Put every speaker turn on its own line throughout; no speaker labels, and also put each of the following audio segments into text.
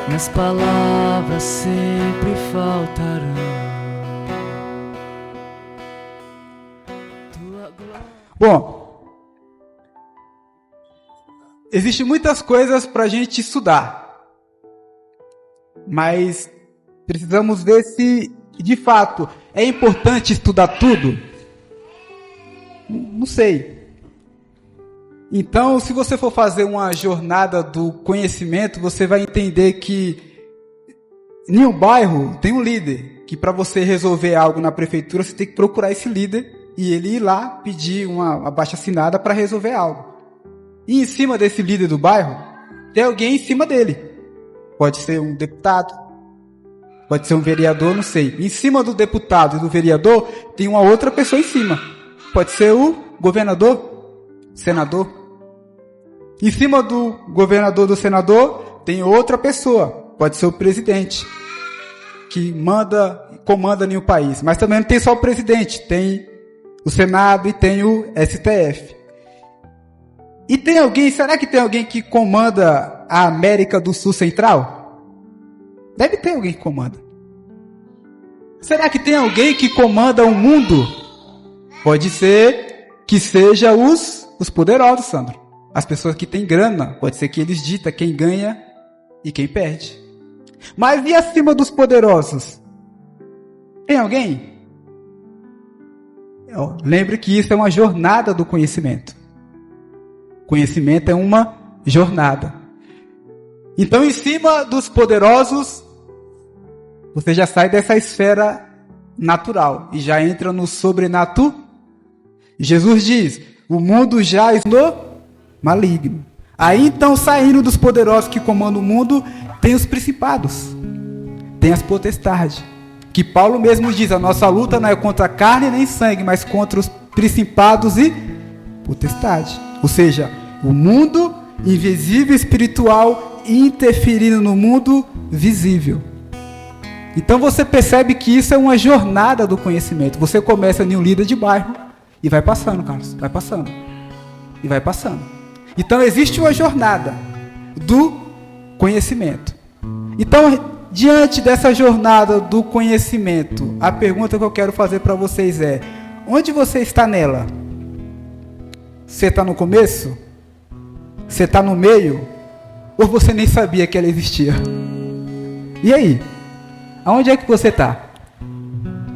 Minhas palavras sempre faltarão. Tua glória.
Bom, existem muitas coisas para a gente estudar, mas precisamos ver se, de fato, é importante estudar tudo. Não sei. Então, se você for fazer uma jornada do conhecimento, você vai entender que em um bairro tem um líder, que para você resolver algo na prefeitura, você tem que procurar esse líder e ele ir lá pedir uma abaixo-assinada para resolver algo. E em cima desse líder do bairro, tem alguém em cima dele. Pode ser um deputado, pode ser um vereador, não sei. Em cima do deputado e do vereador, tem uma outra pessoa em cima. Pode ser o governador, senador. Em cima do governador, do senador, tem outra pessoa. Pode ser o presidente, que comanda em um país. Mas também não tem só o presidente, tem o Senado e tem o STF. E tem alguém, será que tem alguém que comanda a América do Sul Central? Deve ter alguém que comanda. Será que tem alguém que comanda o mundo? Pode ser que seja os poderosos, Sandro. As pessoas que têm grana, pode ser que eles ditam quem ganha e quem perde. Mas e acima dos poderosos? Tem alguém? Lembre que isso é uma jornada do conhecimento. Conhecimento é uma jornada. Então, em cima dos poderosos, você já sai dessa esfera natural e já entra no sobrenatural. Jesus diz: o mundo jaz no maligno. Aí então, saindo dos poderosos que comandam o mundo, tem os principados, tem as potestades, que Paulo mesmo diz: a nossa luta não é contra carne nem sangue, mas contra os principados e potestades. Ou seja, o mundo invisível espiritual interferindo no mundo visível. Então você percebe que isso é uma jornada do conhecimento. Você começa em um líder de bairro e vai passando, Carlos, vai passando e vai passando. Então existe uma jornada do conhecimento. Então, diante dessa jornada do conhecimento, a pergunta que eu quero fazer para vocês é: onde você está nela? Você está no começo? Você está no meio? Ou você nem sabia que ela existia? E aí? Aonde é que você está?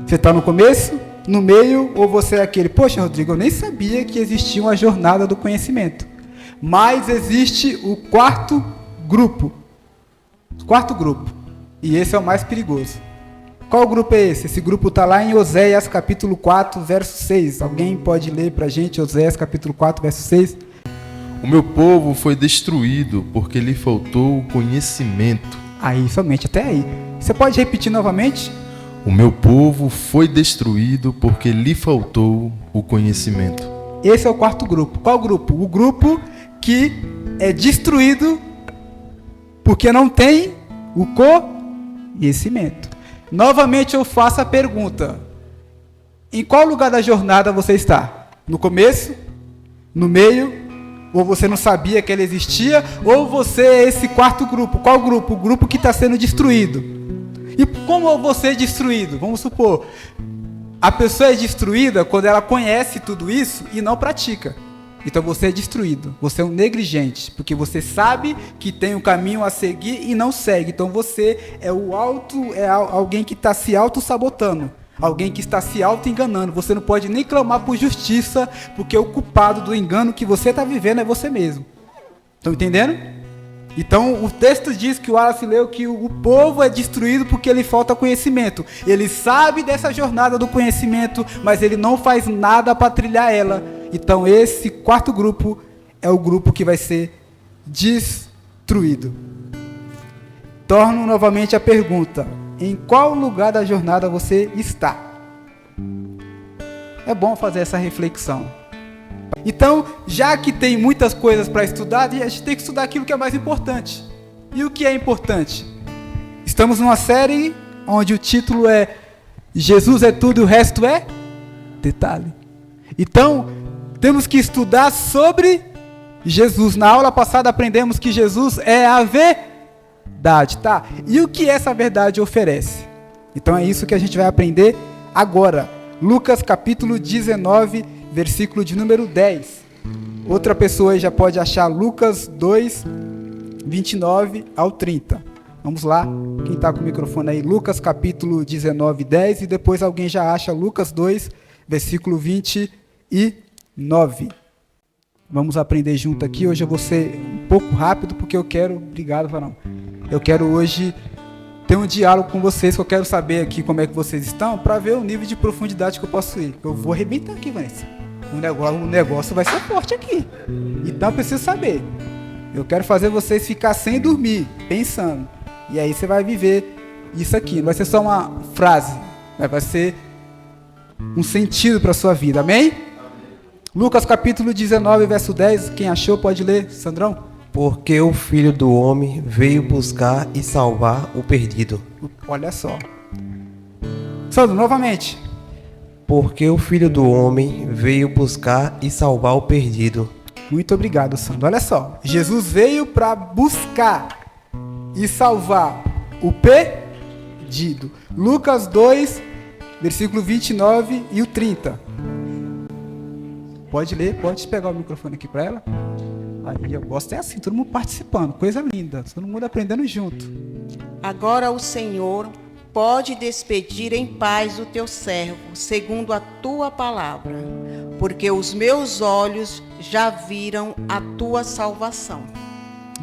Você está no começo, no meio, ou você é aquele: poxa, Rodrigo, eu nem sabia que existia uma jornada do conhecimento. Mas existe o quarto grupo. E esse é o mais perigoso. Qual grupo é esse? Esse grupo está lá em Oséias capítulo 4, verso 6. Alguém pode ler para a gente Oséias capítulo 4, verso 6?
O meu povo foi destruído porque lhe faltou o conhecimento.
Aí, somente até aí. Você pode repetir novamente?
O meu povo foi destruído porque lhe faltou o conhecimento.
Esse é o quarto grupo. Qual grupo? O grupo que é destruído porque não tem o conhecimento. Novamente eu faço a pergunta: em qual lugar da jornada você está? No começo? No meio? Ou você não sabia que ela existia? Ou você é esse quarto grupo? Qual grupo? O grupo que está sendo destruído. E como você é destruído? Vamos supor, a pessoa é destruída quando ela conhece tudo isso e não pratica. Então você é destruído, você é um negligente, porque você sabe que tem um caminho a seguir e não segue. Então você é alguém que está se auto-sabotando, alguém que está se auto-enganando. Você não pode nem clamar por justiça, porque o culpado do engano que você está vivendo é você mesmo. Estão entendendo? Então o texto diz que o Wallace leu que o povo é destruído porque lhe falta conhecimento. Ele sabe dessa jornada do conhecimento, mas ele não faz nada para trilhar ela. Então esse quarto grupo é o grupo que vai ser destruído. Torno novamente a pergunta: em qual lugar da jornada você está? É bom fazer essa reflexão. Então, já que tem muitas coisas para estudar, a gente tem que estudar aquilo que é mais importante. E o que é importante? Estamos numa série onde o título é Jesus é tudo e o resto é detalhe. Então, temos que estudar sobre Jesus. Na aula passada aprendemos que Jesus é a verdade, tá? E o que essa verdade oferece? Então é isso que a gente vai aprender agora. Lucas capítulo 19, versículo de número 10. Outra pessoa aí já pode achar Lucas 2, 29 ao 30. Vamos lá, quem está com o microfone aí, Lucas capítulo 19, 10, e depois alguém já acha Lucas 2, versículo 29. Vamos aprender junto aqui. Hoje eu vou ser um pouco rápido, porque eu quero... Obrigado, Varão. Eu quero hoje ter um diálogo com vocês, que eu quero saber aqui como é que vocês estão, para ver o nível de profundidade que eu posso ir. Eu vou arrebentar aqui, Vanessa. O negócio vai ser forte aqui. Então eu preciso saber. Eu quero fazer vocês ficar sem dormir, pensando. E aí você vai viver isso aqui. Não vai ser só uma frase, vai ser um sentido para a sua vida. Amém? Lucas capítulo 19, verso 10. Quem achou pode ler, Sandrão?
Porque o Filho do Homem veio buscar e salvar o perdido.
Olha só. Sandro, novamente.
Porque o Filho do Homem veio buscar e salvar o perdido.
Muito obrigado, Sandro. Olha só. Jesus veio para buscar e salvar o perdido. Lucas 2, versículo 29 e o 30. Pode ler, pode pegar o microfone aqui para ela. Aí eu gosto, é assim, todo mundo participando, coisa linda, todo mundo aprendendo junto.
Agora o Senhor pode despedir em paz o teu servo, segundo a tua palavra, porque os meus olhos já viram a tua salvação.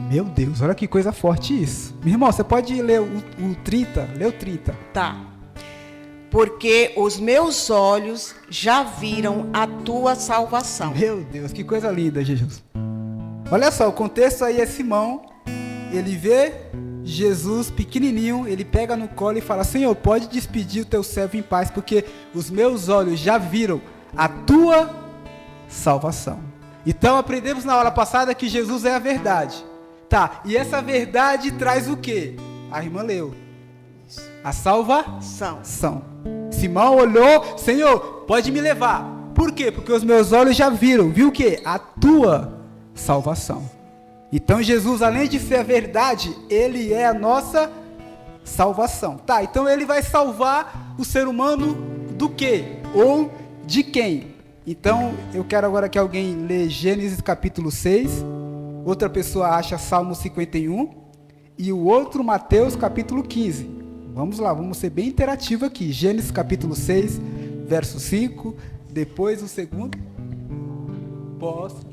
Meu Deus, olha que coisa forte isso. Meu irmão, você pode ler o 30? Lê o 30.
Tá. Porque os meus olhos já viram a tua salvação.
Meu Deus, que coisa linda, Jesus. Olha só, o contexto aí é Simão, ele vê Jesus pequenininho, ele pega no colo e fala: Senhor, pode despedir o teu servo em paz, porque os meus olhos já viram a tua salvação. Então aprendemos na aula passada que Jesus é a verdade. Tá, e essa verdade traz o quê? A irmã leu. A salvação. Simão olhou: Senhor, pode me levar. Por quê? Porque os meus olhos já viram. Viu o quê? A tua salvação. Então Jesus, além de ser a verdade, ele é a nossa salvação. Tá, então ele vai salvar o ser humano do quê? Ou de quem? Então eu quero agora que alguém lê Gênesis capítulo 6, outra pessoa acha Salmo 51 e o outro Mateus capítulo 15. Vamos lá, vamos ser bem interativo aqui. Gênesis capítulo 6, verso 5, depois o segundo. Posso?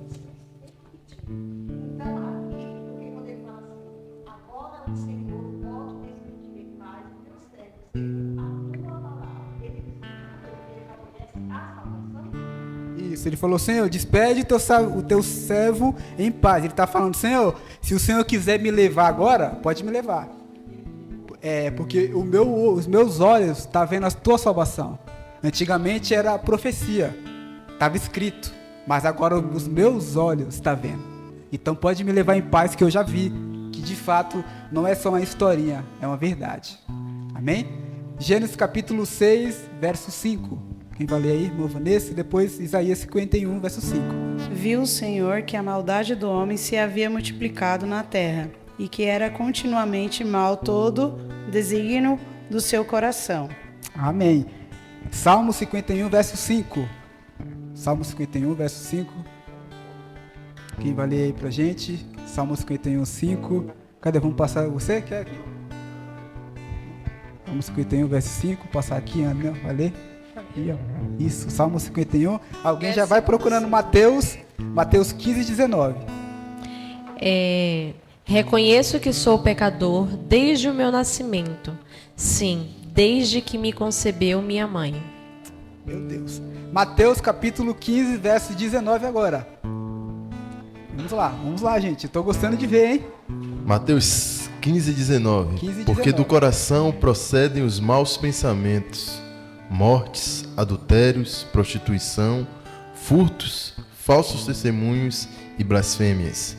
Isso, ele falou: Senhor, despede o teu servo em paz. Ele está falando: Senhor, se o Senhor quiser me levar agora, pode me levar. Porque os meus olhos estão vendo a tua salvação. Antigamente era profecia, estava escrito, mas agora os meus olhos estão vendo. Então pode me levar em paz, que eu já vi que de fato não é só uma historinha, é uma verdade. Amém? Gênesis capítulo 6, verso 5. Quem vai ler aí, irmã Vanessa? E depois Isaías 51, verso 5.
Viu o Senhor que a maldade do homem se havia multiplicado na terra, e que era continuamente mal todo desígnio do seu coração.
Amém. Salmo 51, verso 5. Salmo 51, verso 5. Quem vai ler aí pra gente? Salmo 51, 5. Cadê? Vamos passar. Você quer aqui? Salmo 51, verso 5. Passar aqui, Ana. Vai ler? Aqui, ó. Isso, Salmo 51. Alguém já vai procurando Mateus 15, 19.
Reconheço que sou pecador desde o meu nascimento. Sim, desde que me concebeu minha mãe.
Meu Deus. Mateus capítulo 15, verso 19 agora. Vamos lá, gente. Estou gostando de ver, hein?
Mateus 15, 19. Porque do coração procedem os maus pensamentos, mortes, adultérios, prostituição, furtos, falsos testemunhos e blasfêmias.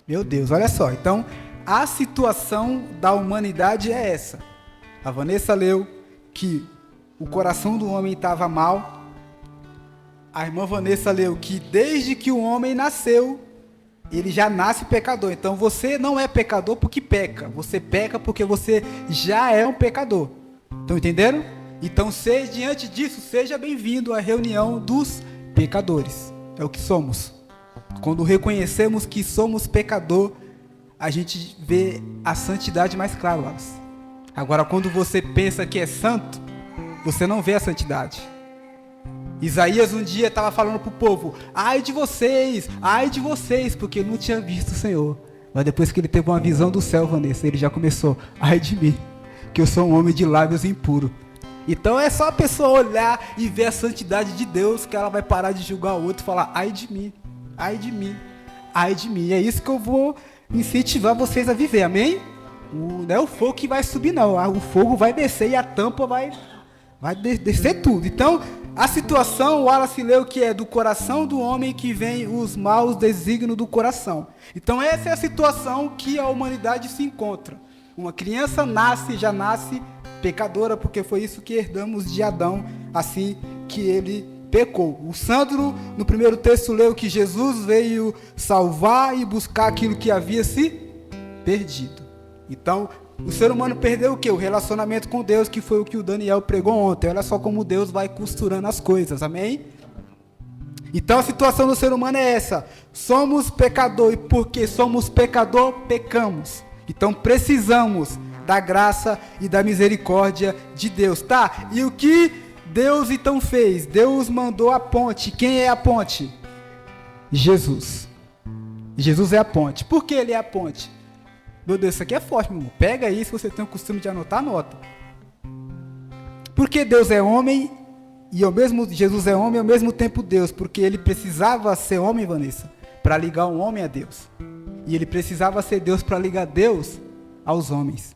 Meu Deus, olha só. Então, a situação da humanidade é essa. A Vanessa leu que o coração do homem estava mal. A irmã Vanessa leu que desde que o homem nasceu, ele já nasce pecador. Então você não é pecador porque peca. Você peca porque você já é um pecador. Estão entendendo? Então, diante disso, seja bem-vindo à reunião dos pecadores. É o que somos. Quando reconhecemos que somos pecador, a gente vê a santidade mais clara, Wallace. Agora, quando você pensa que é santo, você não vê a santidade. Isaías um dia estava falando para o povo: ai de vocês, porque ele não tinha visto o Senhor. Mas depois que ele teve uma visão do céu, Vanessa, ele já começou: ai de mim, que eu sou um homem de lábios impuros. Então é só a pessoa olhar e ver a santidade de Deus que ela vai parar de julgar o outro e falar: ai de mim, ai de mim, ai de mim. E é isso que eu vou incentivar vocês a viver, amém? Não é o fogo que vai subir, não. O fogo vai descer e a tampa vai descer tudo. Então, a situação, o Wallace leu que é do coração do homem que vem os maus desígnios do coração. Então, essa é a situação que a humanidade se encontra. Uma criança já nasce pecadora, porque foi isso que herdamos de Adão, assim que ele pecou. O Sandro, no primeiro texto, leu que Jesus veio salvar e buscar aquilo que havia se perdido. Então, o ser humano perdeu o quê? O relacionamento com Deus, que foi o que o Daniel pregou ontem. Olha só como Deus vai costurando as coisas, amém? Então a situação do ser humano é essa: somos pecador, e porque somos pecador, pecamos. Então precisamos da graça e da misericórdia de Deus, tá? E o que Deus então fez? Deus mandou a ponte. Quem é a ponte? Jesus. Jesus é a ponte. Por que ele é a ponte? Meu Deus, isso aqui é forte, meu irmão. Pega aí, se você tem o costume de anotar, anota. Porque Deus é homem, e Jesus é homem e ao mesmo tempo Deus, porque ele precisava ser homem, Vanessa, para ligar um homem a Deus. E ele precisava ser Deus para ligar Deus aos homens.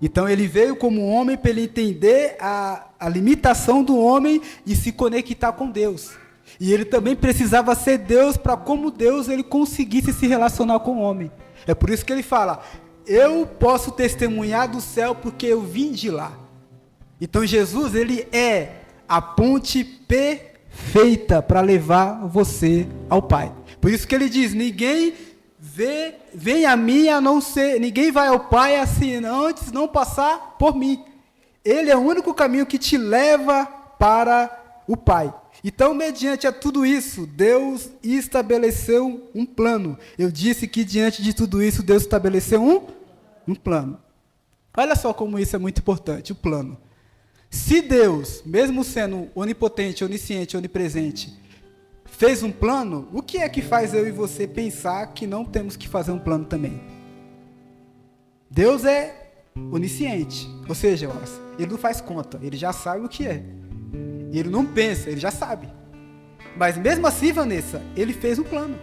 Então ele veio como homem para ele entender a limitação do homem e se conectar com Deus. E ele também precisava ser Deus para, como Deus, ele conseguisse se relacionar com o homem. É por isso que ele fala: eu posso testemunhar do céu porque eu vim de lá. Então Jesus, ele é a ponte perfeita para levar você ao Pai. Por isso que ele diz: ninguém vem a mim a não ser, ninguém vai ao Pai assim antes não passar por mim. Ele é o único caminho que te leva para o Pai. Então, mediante a tudo isso, Deus estabeleceu um plano. Eu disse que diante de tudo isso, Deus estabeleceu um plano. Olha só como isso é muito importante, o plano. Se Deus, mesmo sendo onipotente, onisciente, onipresente, fez um plano, o que é que faz eu e você pensar que não temos que fazer um plano também? Deus é onisciente, ou seja, ele não faz conta, ele já sabe o que é. Ele não pensa, ele já sabe. Mas mesmo assim, Vanessa, ele fez um plano.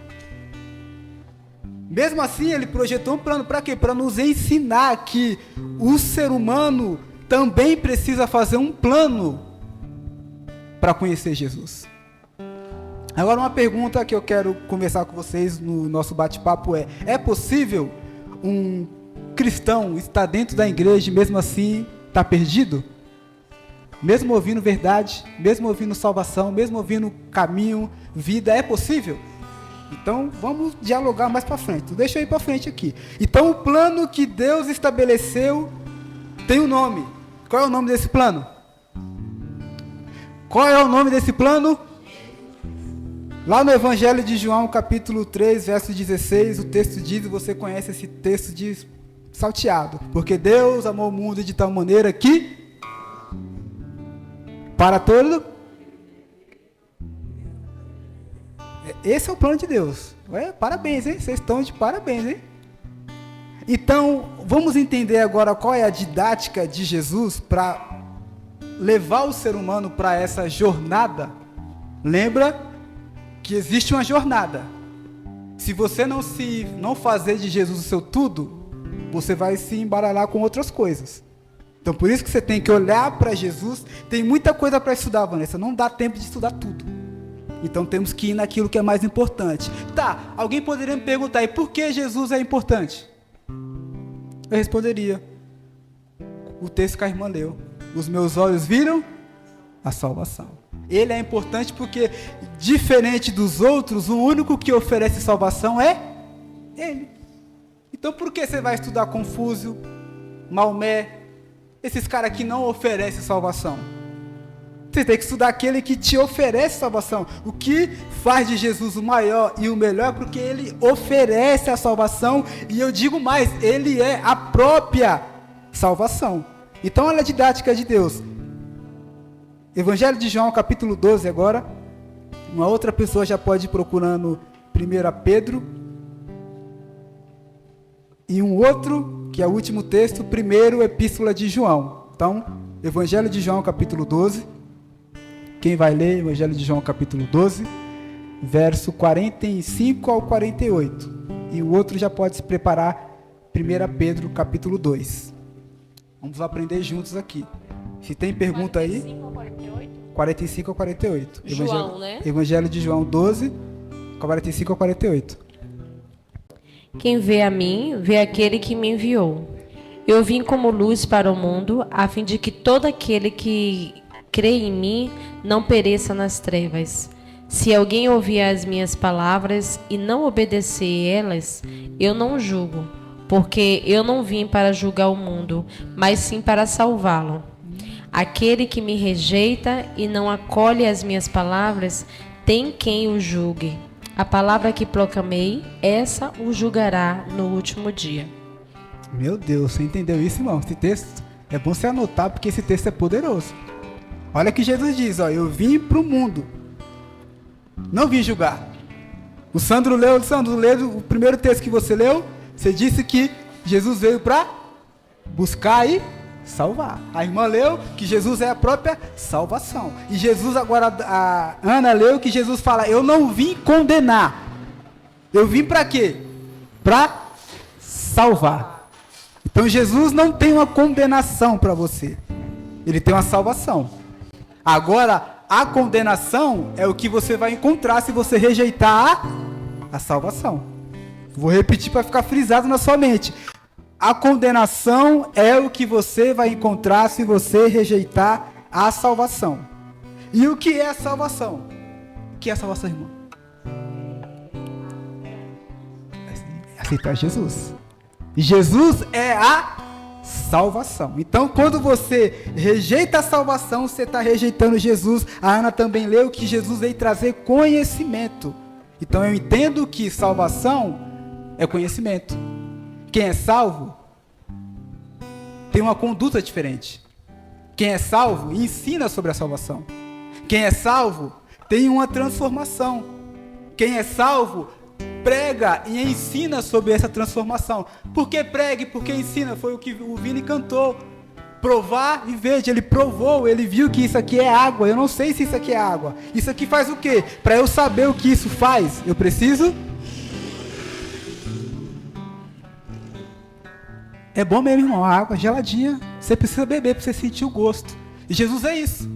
Mesmo assim, ele projetou um plano. Para quê? Para nos ensinar que o ser humano também precisa fazer um plano para conhecer Jesus. Agora, uma pergunta que eu quero conversar com vocês no nosso bate-papo é possível um cristão estar dentro da igreja e mesmo assim estar perdido? Mesmo ouvindo verdade, mesmo ouvindo salvação, mesmo ouvindo caminho, vida, é possível? Então, vamos dialogar mais para frente. Deixa eu ir para frente aqui. Então, o plano que Deus estabeleceu tem um nome. Qual é o nome desse plano? Qual é o nome desse plano? Lá no Evangelho de João, capítulo 3, verso 16, o texto diz, e você conhece esse texto de salteado: porque Deus amou o mundo de tal maneira que para todo. Esse é o plano de Deus. Parabéns, hein? Vocês estão de parabéns, hein? Então, vamos entender agora qual é a didática de Jesus para levar o ser humano para essa jornada. Lembra que existe uma jornada. Se você não fazer de Jesus o seu tudo, você vai se embaralhar com outras coisas. Então, por isso que você tem que olhar para Jesus. Tem muita coisa para estudar, Vanessa. Não dá tempo de estudar tudo. Então, temos que ir naquilo que é mais importante. Tá, alguém poderia me perguntar: e por que Jesus é importante? Eu responderia: o texto que a irmã leu. Os meus olhos viram a salvação. Ele é importante porque, diferente dos outros, o único que oferece salvação é Ele. Então por que você vai estudar Confúcio, Maomé, esses caras que não oferecem salvação? Você tem que estudar aquele que te oferece salvação. O que faz de Jesus o maior e o melhor é porque ele oferece a salvação. E eu digo mais, ele é a própria salvação. Então olha a didática de Deus. Evangelho de João, capítulo 12 agora. Uma outra pessoa já pode ir procurando 1 Pedro. E um outro, que é o último texto, 1 Epístola de João. Então, Evangelho de João, capítulo 12. Quem vai ler Evangelho de João, capítulo 12, verso 45 ao 48. E o outro já pode se preparar, 1 Pedro, capítulo 2. Vamos aprender juntos aqui. Se tem pergunta aí... 45 ao 48? 45 ao 48.
João, né?
Evangelho de João 12, 45 ao 48.
Quem vê a mim, vê aquele que me enviou. Eu vim como luz para o mundo, a fim de que todo aquele que crê em mim não pereça nas trevas. Se alguém ouvir as minhas palavras e não obedecer elas, eu não julgo, porque eu não vim para julgar o mundo, mas sim para salvá-lo. Aquele que me rejeita e não acolhe as minhas palavras, tem quem o julgue. A palavra que proclamei, essa o julgará no último dia.
Meu Deus, você entendeu isso, irmão? Esse texto é bom você anotar, porque esse texto é poderoso. Olha o que Jesus diz, ó, eu vim para o mundo, não vim julgar. O Sandro leu o primeiro texto que você leu, você disse que Jesus veio para buscar e salvar. A irmã leu que Jesus é a própria salvação. E Jesus agora, a Ana leu que Jesus fala, eu não vim condenar. Eu vim para quê? Para salvar. Então Jesus não tem uma condenação para você. Ele tem uma salvação. Agora, a condenação é o que você vai encontrar se você rejeitar a salvação. Vou repetir para ficar frisado na sua mente. A condenação é o que você vai encontrar se você rejeitar a salvação. E o que é a salvação? O que é a salvação, irmão? Aceitar Jesus. Jesus é a salvação. Então, quando você rejeita a salvação, você está rejeitando Jesus. A Ana também leu que Jesus veio trazer conhecimento. Então, eu entendo que salvação é conhecimento. Quem é salvo tem uma conduta diferente. Quem é salvo ensina sobre a salvação. Quem é salvo tem uma transformação. Quem é salvo prega e ensina sobre essa transformação. Por que prega e por que ensina? Foi o que o Vini cantou. Provar e veja, ele provou, ele viu que isso aqui é água. Eu não sei se isso aqui é água. Isso aqui faz o quê? Para eu saber o que isso faz, eu preciso... É bom mesmo, irmão, a água geladinha. Você precisa beber para você sentir o gosto. E Jesus é isso.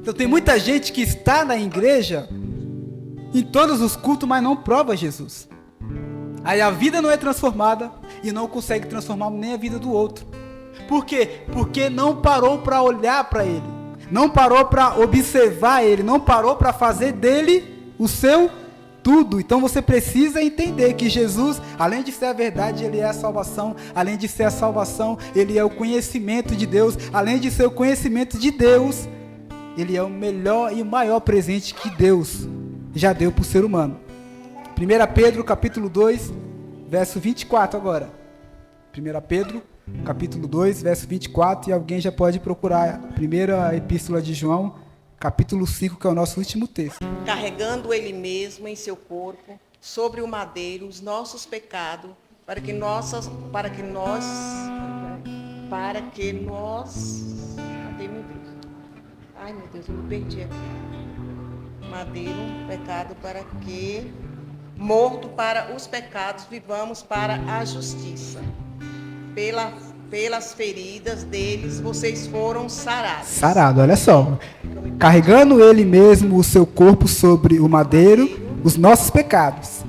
Então tem muita gente que está na igreja em todos os cultos, mas não prova Jesus. Aí a vida não é transformada e não consegue transformar nem a vida do outro. Por quê? Porque não parou para olhar para ele, não parou para observar ele, não parou para fazer dele o seu tudo. Então você precisa entender que Jesus, além de ser a verdade, ele é a salvação. Além de ser a salvação, ele é o conhecimento de Deus. Além de ser o conhecimento de Deus, ele é o melhor e o maior presente que Deus já deu para o ser humano. 1 Pedro, capítulo 2, verso 24 agora. 1 Pedro, capítulo 2, verso 24, e alguém já pode procurar a primeira epístola de João, capítulo 5, que é o nosso último texto.
Carregando ele mesmo em seu corpo, sobre o madeiro, os nossos pecados, para que nós, cadê meu Deus? Ai, meu Deus, eu me perdi aqui. Madeiro, pecado, para que, morto para os pecados, vivamos para a justiça. Pelas feridas deles, vocês foram sarados.
Sarado, olha só. Carregando ele mesmo o seu corpo sobre o madeiro, os nossos pecados.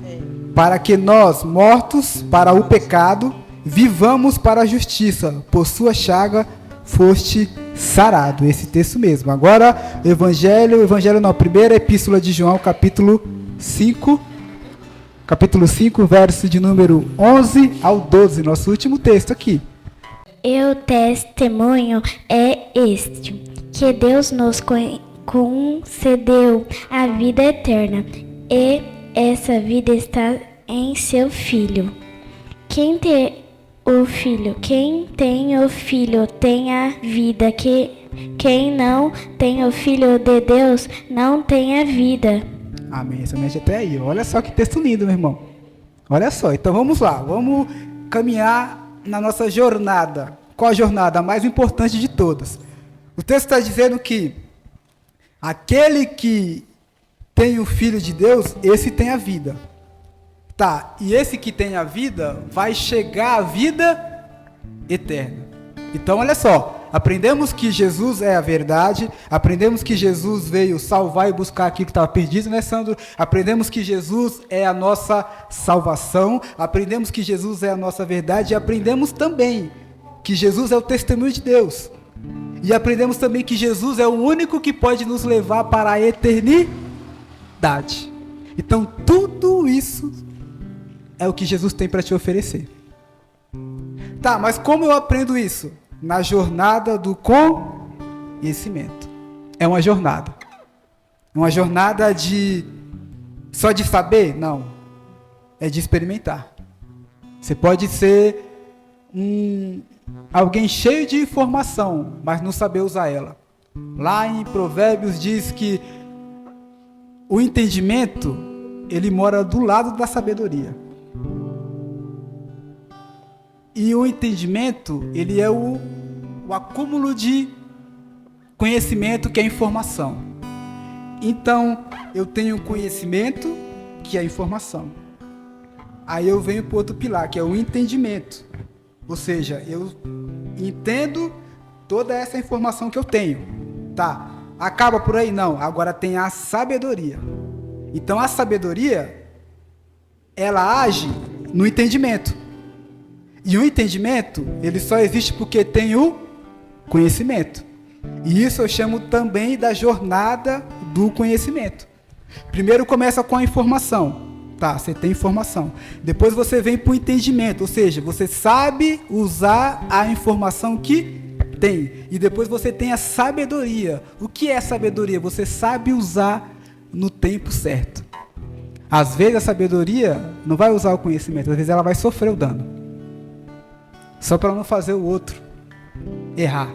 Para que nós, mortos para o pecado, vivamos para a justiça. Por sua chaga foste sarado. Esse texto mesmo. Agora, primeira epístola de João, capítulo 5, capítulo 5, verso de número 11 ao 12, nosso último texto aqui.
E o testemunho é este, que Deus nos concedeu a vida eterna, e essa vida está em seu Filho. Quem tem o Filho tem a vida, quem não tem o Filho de Deus não tem a vida.
Amém, somente até aí. Olha só que texto lindo, meu irmão. Olha só, então vamos lá, vamos caminhar na nossa jornada. Qual a jornada? A mais importante de todas. O texto está dizendo que aquele que tem o Filho de Deus, esse tem a vida. Tá, e esse que tem a vida vai chegar à vida eterna. Então, olha só, aprendemos que Jesus é a verdade, aprendemos que Jesus veio salvar e buscar aquilo que estava perdido, né, Sandro? Aprendemos que Jesus é a nossa salvação, aprendemos que Jesus é a nossa verdade e aprendemos também que Jesus é o testemunho de Deus. E aprendemos também que Jesus é o único que pode nos levar para a eternidade. Então, tudo isso é o que Jesus tem para te oferecer. Tá, mas como eu aprendo isso? Na jornada do conhecimento. É uma jornada. É uma jornada só de saber? Não. É de experimentar. Você pode ser alguém cheio de informação, mas não saber usar ela. Lá em Provérbios diz que o entendimento, ele mora do lado da sabedoria. E o entendimento, ele é o acúmulo de conhecimento, que é informação. Então, eu tenho conhecimento, que é informação. Aí eu venho para o outro pilar, que é o entendimento. Ou seja, eu entendo toda essa informação que eu tenho. Tá, acaba por aí? Não. Agora tem a sabedoria. Então, a sabedoria, ela age no entendimento. E o entendimento, ele só existe porque tem o conhecimento. E isso eu chamo também da jornada do conhecimento. Primeiro começa com a informação. Tá, você tem informação. Depois você vem para o entendimento, ou seja, você sabe usar a informação que tem. E depois você tem a sabedoria. O que é sabedoria? Você sabe usar no tempo certo. Às vezes a sabedoria não vai usar o conhecimento, às vezes ela vai sofrer o dano. Só para não fazer o outro errar.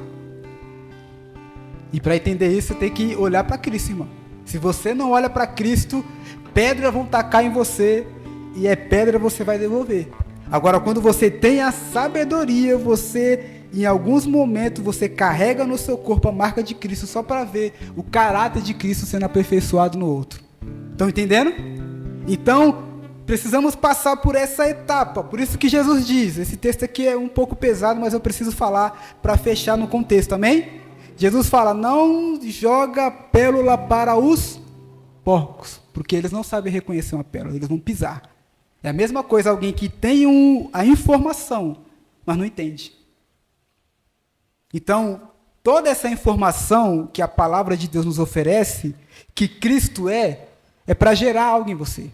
E para entender isso, você tem que olhar para Cristo, irmão. Se você não olha para Cristo, pedras vão tacar em você, e é pedra você vai devolver. Agora, quando você tem a sabedoria, você, em alguns momentos, você carrega no seu corpo a marca de Cristo, só para ver o caráter de Cristo sendo aperfeiçoado no outro. Estão entendendo? Então, precisamos passar por essa etapa. Por isso que Jesus diz, esse texto aqui é um pouco pesado, mas eu preciso falar para fechar no contexto, amém? Jesus fala, não joga pérola para os porcos, porque eles não sabem reconhecer uma pérola, eles vão pisar. É a mesma coisa alguém que tem a informação, mas não entende. Então, toda essa informação que a palavra de Deus nos oferece, que Cristo é para gerar algo em você.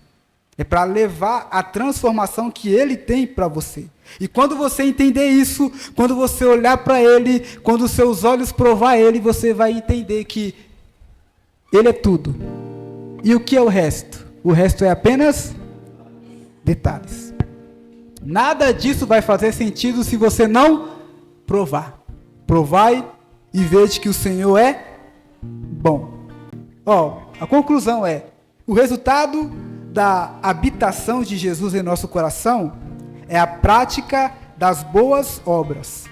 É para levar a transformação que Ele tem para você. E quando você entender isso, quando você olhar para Ele, quando os seus olhos provar Ele, você vai entender que Ele é tudo. E o que é o resto? O resto é apenas detalhes. Nada disso vai fazer sentido se você não provar. Provai e vede que o Senhor é bom. A conclusão é, o resultado da habitação de Jesus em nosso coração é a prática das boas obras,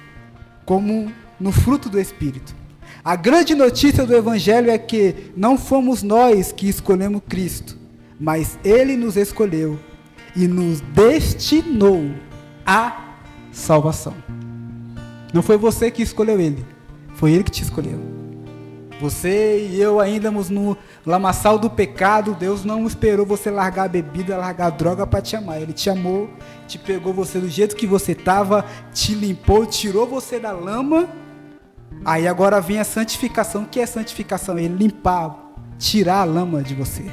como no fruto do Espírito. A grande notícia do Evangelho é que não fomos nós que escolhemos Cristo, mas Ele nos escolheu e nos destinou à salvação. Não foi você que escolheu Ele, foi Ele que te escolheu. Você e eu ainda no lamaçal do pecado, Deus não esperou você largar a bebida, largar a droga para te amar. Ele te amou, te pegou você do jeito que você estava, te limpou, tirou você da lama. Aí agora vem a santificação. O que é santificação? Ele limpar, tirar a lama de você.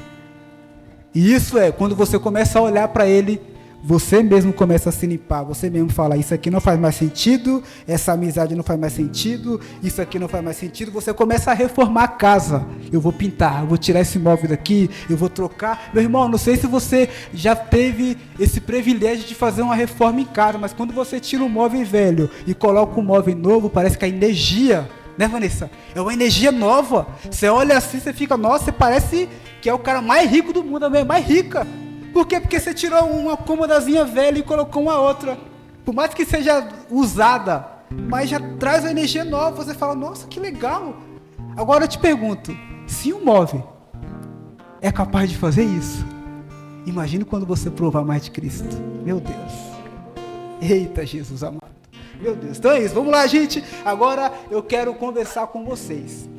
E isso é quando você começa a olhar para ele, você mesmo começa a se limpar, você mesmo fala, isso aqui não faz mais sentido, essa amizade não faz mais sentido, isso aqui não faz mais sentido, você começa a reformar a casa. Eu vou pintar, eu vou tirar esse móvel daqui, eu vou trocar. Meu irmão, não sei se você já teve esse privilégio de fazer uma reforma em casa, mas quando você tira um móvel velho e coloca um móvel novo, parece que a energia, né, Vanessa? É uma energia nova. Você olha assim, você fica, nossa, você parece que é o cara mais rico do mundo, a mulher mais rica. Por quê? Porque você tirou uma cômodazinha velha e colocou uma outra. Por mais que seja usada, mas já traz uma energia nova. Você fala, nossa, que legal. Agora eu te pergunto, se um móvel é capaz de fazer isso, imagine quando você provar mais de Cristo. Meu Deus. Eita, Jesus amado. Meu Deus. Então é isso. Vamos lá, gente. Agora eu quero conversar com vocês.